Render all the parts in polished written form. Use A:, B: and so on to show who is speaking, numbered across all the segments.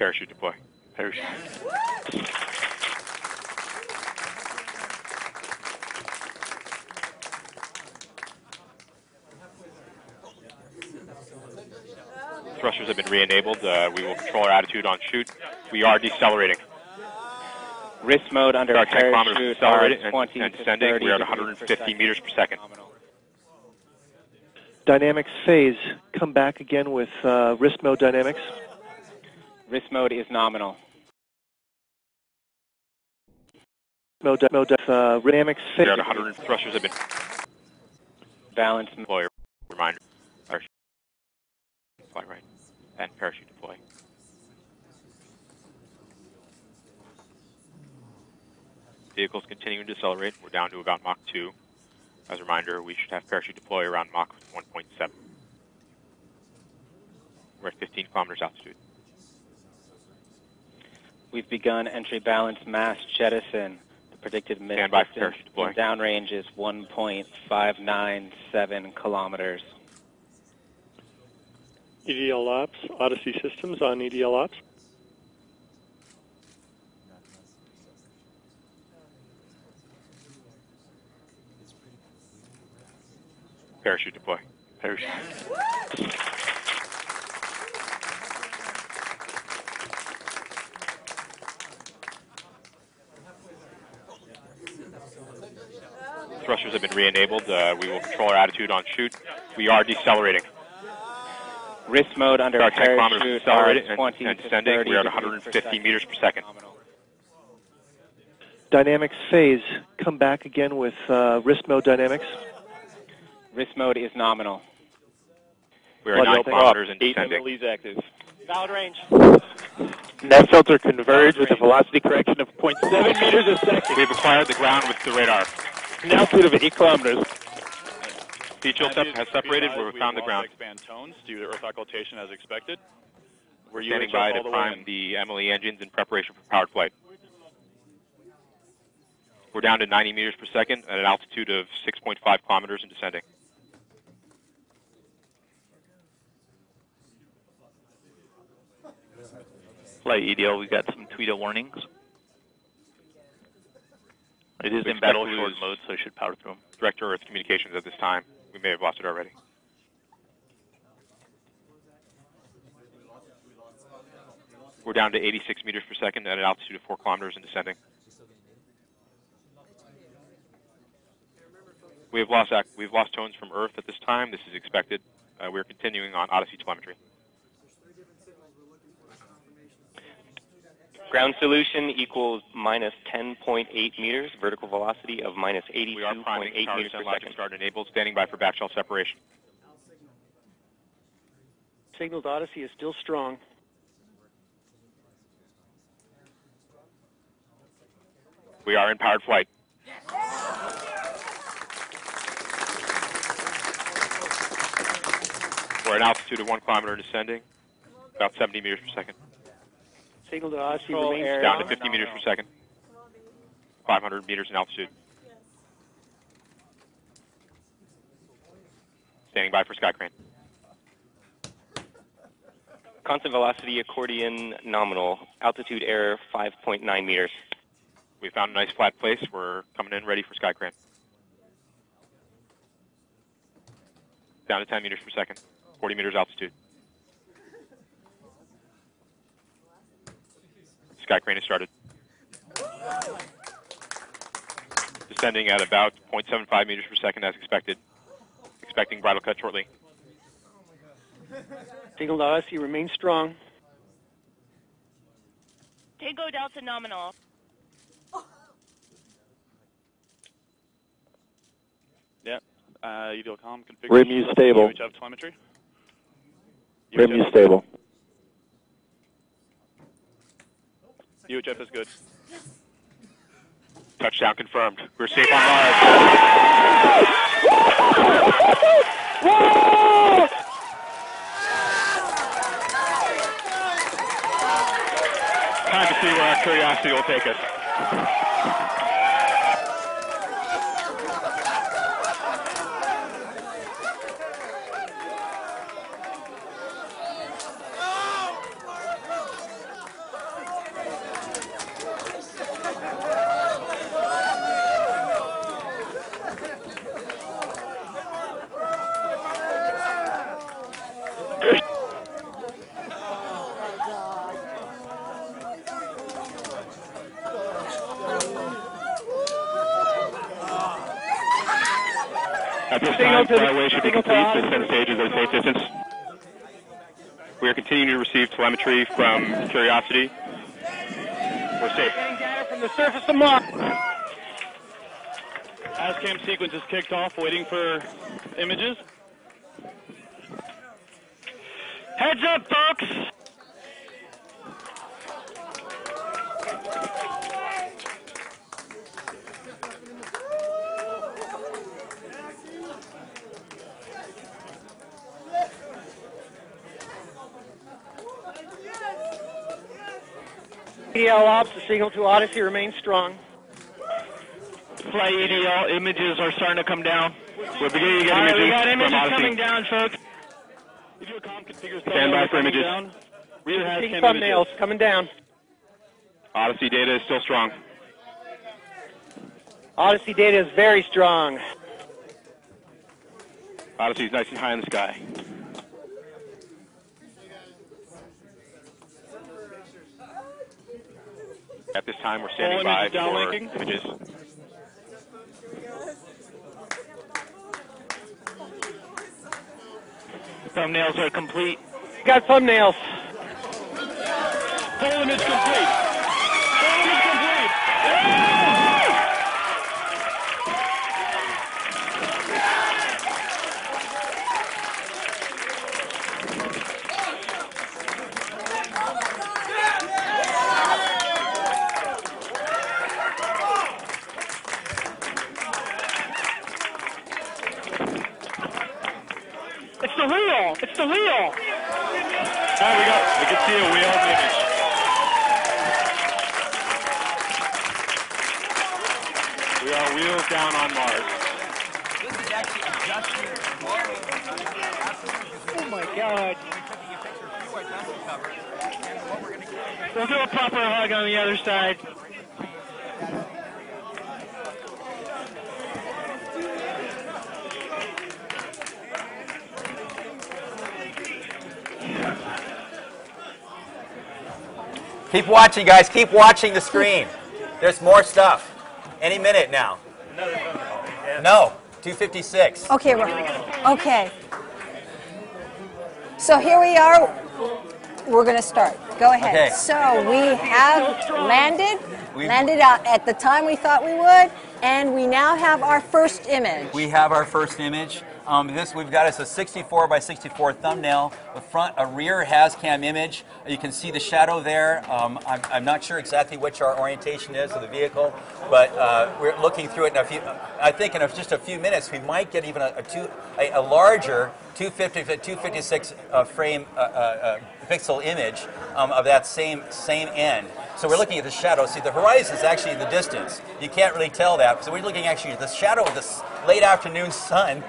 A: Parachute deploy. Parachute. Thrusters have been re-enabled. We will control our attitude on chute. We are decelerating.
B: Wrist mode under
A: our 10 kilometers
B: parachute
A: decelerated and
B: 20
A: descending.
B: to 30
A: We are at
B: degrees
A: 150 meters per second.
C: Dynamics phase. Come back again with wrist mode dynamics.
B: Wrist mode is nominal.
C: Dynamics phase.
A: We are at 100. Thrusters have been
B: Balance.
A: deploy. Reminder. Parachute. Fly right. And parachute deploy. Vehicles continuing to decelerate. We're down to about Mach 2. As a reminder, we should have parachute deploy around Mach 1.7. We're at 15 kilometers altitude.
B: We've begun entry balance mass jettison. The predicted mid distance downrange is 1.597 kilometers.
D: EDL ops, Odyssey systems on EDL ops.
A: Parachute deploy. Parachute. Thrusters have been re-enabled. We will control our attitude on chute. We are decelerating.
B: Wrist mode under
A: our 10 kilometers
B: parachute
A: decelerated and
B: 20
A: descending.
B: to 30
A: We are at
B: degrees
A: 150 meters per second.
C: Dynamics phase. Come back again with wrist mode dynamics.
B: Wrist mode is nominal.
A: We are 9 kilometers and descending.
E: active.
B: Valid range.
E: Net filter converge with a velocity correction of 0.7 meters a second.
A: We've acquired the ground with the radar.
E: An altitude of 8 kilometers.
A: Speed chill has separated. We found the ground.
E: Expand tones due to earth occultation as expected.
A: We're standing by to prime the MLE engines in preparation for powered flight. We're down to 90 meters per second at an altitude of 6.5 kilometers and descending.
F: Flight EDL, we got some Tweedo warnings. It is in battle short mode, so I should power through them.
A: Direct to Earth communications at this time. We may have lost it already. We're down to 86 meters per second at an altitude of 4 kilometers and descending. We've lost tones from Earth at this time. This is expected. We're continuing on Odyssey telemetry.
G: Ground solution equals minus 10.8 meters, vertical velocity of minus 82.8 meters per second.
A: Start enabled, standing by for backshell separation.
D: Signal to Odyssey is still strong.
A: We are in powered flight. We're at an altitude of 1 kilometer descending, about 70 meters per second.
D: Signal to Odyssey remains
A: down to 50 meters per second, 500 meters in altitude. Standing by for sky crane.
G: Constant velocity accordion nominal, altitude error 5.9 meters.
A: We found a nice flat place. We're coming in ready for sky crane. Down to 10 meters per second, 40 meters altitude. Sky crane has started. Descending at about 0.75 meters per second as expected. Expecting bridle cut shortly.
D: Signal to Odyssey remains strong.
H: Tango Delta nominal.
E: Yep. UDL comm configuration.
I: RIMU stable.
E: UHF telemetry.
I: RIMU stable.
E: UHF is good.
A: Touchdown confirmed. We're safe on Mars. Time to see where our curiosity will take us. flyaway should be complete. The descent stages are safe distance. We are continuing to receive telemetry from Curiosity. We're safe.
E: Getting data from the surface of Mars. ASCAM sequence is kicked off, waiting for images. Heads up, folks!
C: EDL ops, the signal to Odyssey remains strong.
E: Flight EDL images are starting to come down.
A: We're beginning to get images
E: we got images
A: from Odyssey.
E: coming down, folks.
A: Stand by for images.
C: Taking thumbnails coming down.
A: Odyssey data is still strong.
C: Odyssey data is very strong.
A: Odyssey is nice and high in the sky. At this time, we're standing by for images.
E: Thumbnails are complete.
C: Got thumbnails.
E: Full image complete. Full image complete. It's the wheel! It's the wheel!
A: There we go. We can see a wheel image. We are wheels down on Mars.
J: This is actually adjusting warming.
C: Oh my God.
E: We'll do a proper hug on the other side.
J: Keep watching, guys. Keep watching the screen. There's more stuff. Any minute now. No, 256.
K: Okay, okay. So here we are. We're going to start. Go ahead.
J: Okay.
K: So we have landed at the time we thought we would, and we now have our first image.
J: We have our first image. We've got us a 64 by 64 thumbnail. A rear has-cam image. You can see the shadow there. I'm not sure exactly which our orientation is of the vehicle, but we're looking through it. I think in just a few minutes we might get even a larger 256 frame pixel image of that same end. So we're looking at the shadow. See, the horizon is actually in the distance. You can't really tell that. So we're looking actually at the shadow of this late afternoon sun.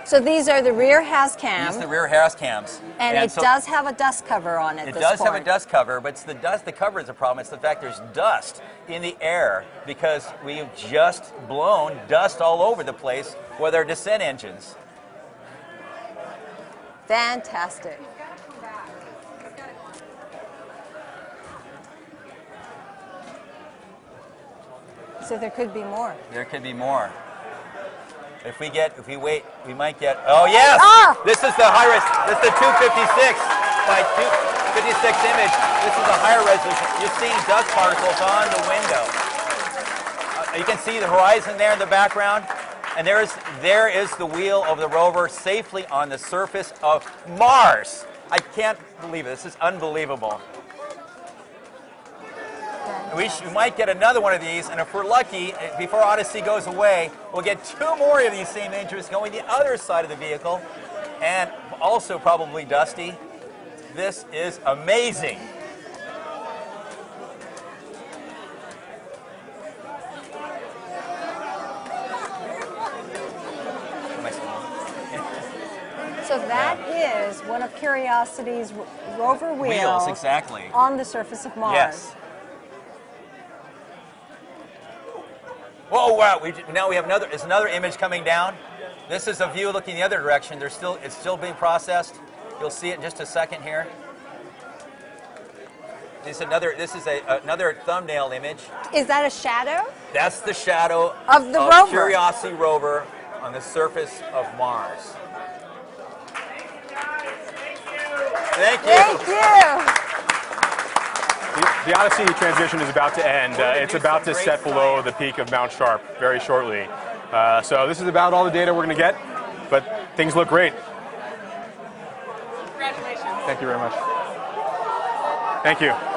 K: So these are the rear has-cams.
J: These are the rear has-cams.
K: And it does have a dust cover on it.
J: It does have a dust cover, but it's the dust. The cover is a problem. It's the fact there's dust in the air because we've just blown dust all over the place with our descent engines.
K: Fantastic. So there could be more.
J: There could be more. If we wait, we might get. Oh yes!
K: Ah!
J: This is the high res. This is the 256 by 256 image. This is a higher resolution. You're seeing dust particles on the window. You can see the horizon there in the background, and there is the wheel of the rover safely on the surface of Mars. I can't believe it. This is unbelievable. We might get another one of these, and if we're lucky, before Odyssey goes away, we'll get 2 more of these same images going the other side of the vehicle, and also probably dusty. This is amazing.
K: So that is one of Curiosity's rover wheels
J: exactly.
K: On the surface of Mars.
J: Yes. Whoa! Wow! Now we have another. Is another image coming down? This is a view looking the other direction. It's still being processed. You'll see it in just a second here. This is another thumbnail image.
K: Is that a shadow?
J: That's the shadow
K: of the rover.
J: Curiosity rover on the surface of Mars. Thank you.
K: Thank you.
A: The Odyssey transition is about to end. It's about to set below the peak of Mount Sharp very shortly. So this is about all the data we're going to get, but things look great.
L: Congratulations.
A: Thank you very much. Thank you.